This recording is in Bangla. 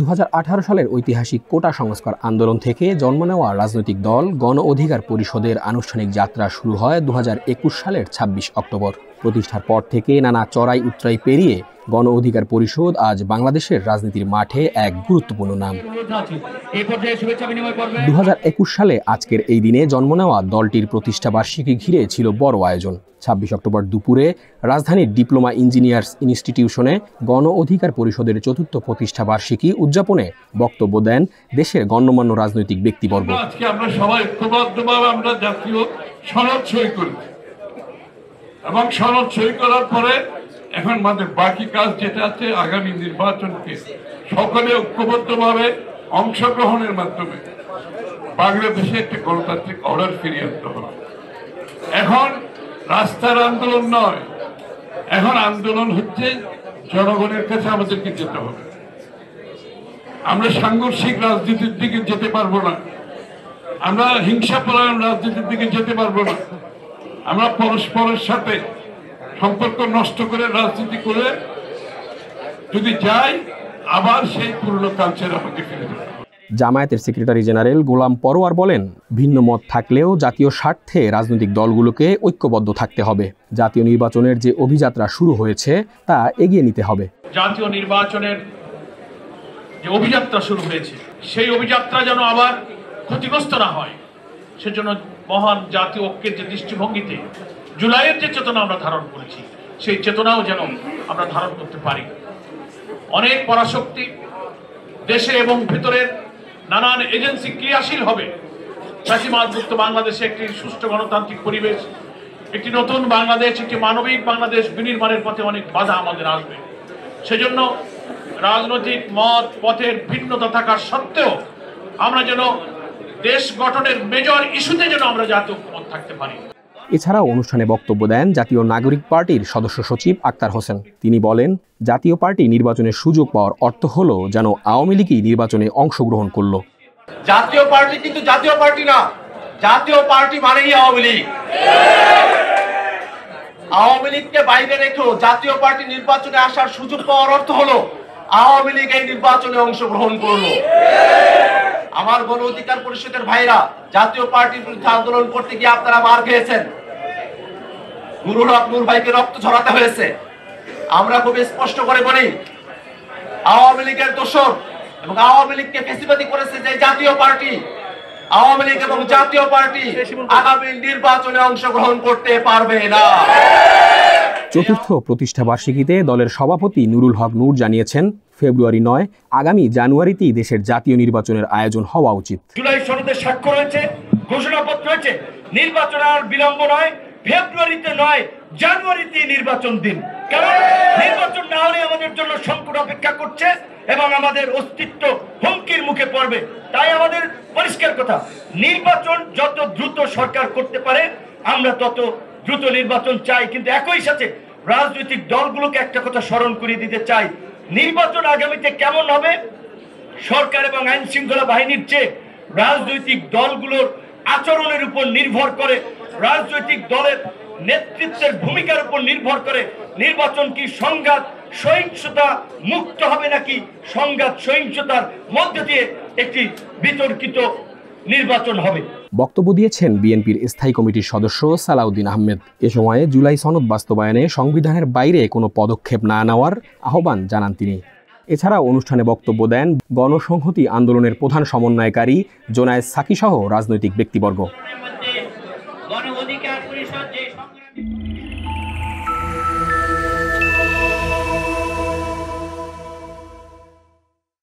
2018 সালের ঐতিহাসিক কোটা সংস্কার আন্দোলন থেকে জন্ম নেওয়া রাজনৈতিক দল গণ অধিকার পরিষদের আনুষ্ঠানিক যাত্রা শুরু হয় 2021 সালের 26 অক্টোবর। প্রতিষ্ঠার পর থেকে নানা চড়াই উতরাই পেরিয়ে গণ অধিকার পরিষদ আজ বাংলাদেশের রাজনীতির মাঠে এক গুরুত্বপূর্ণ নাম। 2021 সালে আজকের এই দিনে জন্ম নেওয়া দলটির প্রতিষ্ঠা বার্ষিকী ঘিরে ছিল বড় আয়োজন। 26 অক্টোবর দুপুরে রাজধানীর ডিপ্লোমা ইঞ্জিনিয়ার্স ইনস্টিটিউশনে গণ অধিকার পরিষদের চতুর্থ প্রতিষ্ঠা বার্ষিকী উদযাপনে বক্তব্য দেন দেশের গণ্যমান্য রাজনৈতিক ব্যক্তিবর্গ। আজকে আমরা সবাই ঐক্যবদ্ধভাবে আমরা জাতীয় সনদ সই করেছি এবং সনদ সই করার পরে এখন আমাদের বাকি কাজ যেটা আছে আগামী নির্বাচনকে সকলে ঐক্যবদ্ধভাবে অংশগ্রহণের মাধ্যমে বাংলাদেশে একটি গণতান্ত্রিক অর্ডার ফিরিয়ে আনতে হবে। এখন রাস্তার আন্দোলন নয়, এখন আন্দোলন হচ্ছে জনগণের কাছে আমাদেরকে যেতে হবে। আমরা সাংঘর্ষিক রাজনীতির দিকে যেতে পারবো না, আমরা হিংসাপরায়ণ রাজনীতির দিকে যেতে পারবো না। আমরা পরস্পরের সাথে সম্পর্ক নষ্ট করে রাজনীতি করে যদি যাই আবার সেই পুরনো কালচার আমাকে ফিরে যাবে। জামায়াতের সেক্রেটারি জেনারেল গোলাম পরোয়ার বলেন, ভিন্ন মত থাকলেও জাতীয় স্বার্থে রাজনৈতিক দলগুলোকে ঐক্যবদ্ধ থাকতে হবে। জাতীয় নির্বাচনের যে অভিযাত্রা শুরু হয়েছে তা এগিয়ে নিতে হবে। জাতীয় নির্বাচনের যে অভিযাত্রা শুরু হয়েছে সেই অভিযাত্রা যেন আবার ক্ষতিগ্রস্ত না হয়, সেজন্য মহান জাতীয় ঐক্যের যে দৃষ্টিভঙ্গিতে জুলাইয়ের যে চেতনা আমরা ধারণ করেছি সেই চেতনাও যেন আমরা ধারণ করতে পারি। অনেক পরাশক্তি দেশে এবং ভিতরের নানান এজেন্সি ক্রিয়াশীল হবে। ফ্যাসিবাদমুক্ত বাংলাদেশে একটি সুষ্ঠু গণতান্ত্রিক পরিবেশ, একটি নতুন বাংলাদেশ, একটি মানবিক বাংলাদেশ বিনির্মাণের পথে অনেক বাধা আমাদের আসবে। সেজন্য রাজনৈতিক মত পথের ভিন্নতা থাকার সত্ত্বেও আমরা যেন দেশ গঠনের মেজর ইস্যুতে যেন আমরা জাতীয় ঐক্যবদ্ধ থাকতে পারি। এছাড়াও অনুষ্ঠানে বক্তব্য দেন জাতীয় নাগরিক পার্টির সদস্য সচিব আক্তার হোসেন। তিনি বলেন, জাতীয় পার্টি নির্বাচনের সুযোগ পাওয়ার অর্থ হলো যেন আওয়ামী লীগই নির্বাচনে অংশগ্রহণ করলো। জাতীয় পার্টি কিন্তু জাতীয় পার্টি না, জাতীয় পার্টি মানেই আওয়ামী লীগ। আওয়ামী লীগকে বাইরে রেখেও জাতীয় পার্টি নির্বাচনে আসার সুযোগ পাওয়ার অর্থ হলো আওয়ামী লীগ এই নির্বাচনে অংশগ্রহণ করলো। আমার গণ অধিকার পরিষদের ভাইরা জাতীয় পার্টির বিরুদ্ধে আন্দোলন করতে গিয়ে আপনারা মার খেয়েছেন, নুরুল হক নূর ভাইকে রক্ত ঝরাতে হয়েছে। আমরা খুব স্পষ্ট করে বলি, আওয়ামী লীগের দোসর এবং আওয়ামী লীগকে ফেসিবাদী করেছে যে জাতীয় পার্টি, আওয়ামী লীগ এবং জাতীয় পার্টি আগামী নির্বাচনে অংশগ্রহণ করতে পারবে না। চতুর্থ প্রতিষ্ঠা বার্ষিকীতে দলের সভাপতি নুরুল হক নূর জানিয়েছেন, ফেব্রুয়ারি নয়, আগামী জানুয়ারিতেই দেশের জাতীয় নির্বাচনের আয়োজন হওয়া উচিত। জুলাই সনদে স্বাক্ষর হয়েছে, ঘোষণাপত্র হয়েছে, নির্বাচন আর বিলম্ব নয়, ফেব্রুয়ারিতে নয় জানুয়ারিতে নির্বাচন দিন। কারণ নির্বাচন না হলে আমাদের জন্য সংকট অপেক্ষা করছে এবং আমাদের অস্তিত্ব হুমকির মুখে পড়বে। তাই আমাদের পরিষ্কার কথা, নির্বাচন যত দ্রুত সরকার করতে পারে আমরা তত দ্রুত নির্বাচন চাই। কিন্তু একই সাথে রাজনৈতিক দলগুলোকে একটা কথা স্মরণ করিয়ে দিতে চাই, নির্বাচন আগামীতে কেমন হবে সরকার এবং আইন শৃঙ্খলা বাহিনীর চেয়ে রাজনৈতিক দলগুলোর আচরণের উপর নির্ভর করে, রাজনৈতিক দলের নেতৃত্বের ভূমিকার উপর নির্ভর করে নির্বাচন কি সংঘাত সহিংসতা মুক্ত হবে নাকি সংঘাত সহিংসতার মধ্য দিয়ে একটি বিতর্কিত নির্বাচন হবে। বক্তব্য দিয়েছেন বিএনপির স্থায়ী কমিটির সদস্য সালাউদ্দিন আহমেদ। এ সময়ে জুলাই সনদ বাস্তবায়নে সংবিধানের বাইরে কোনো পদক্ষেপ না নেওয়ার আহ্বান জানান তিনি। এছাড়াও অনুষ্ঠানে বক্তব্য দেন গণসংহতি আন্দোলনের প্রধান সমন্বয়কারী জোনায়েদ সাকি সহ রাজনৈতিক ব্যক্তিবর্গ।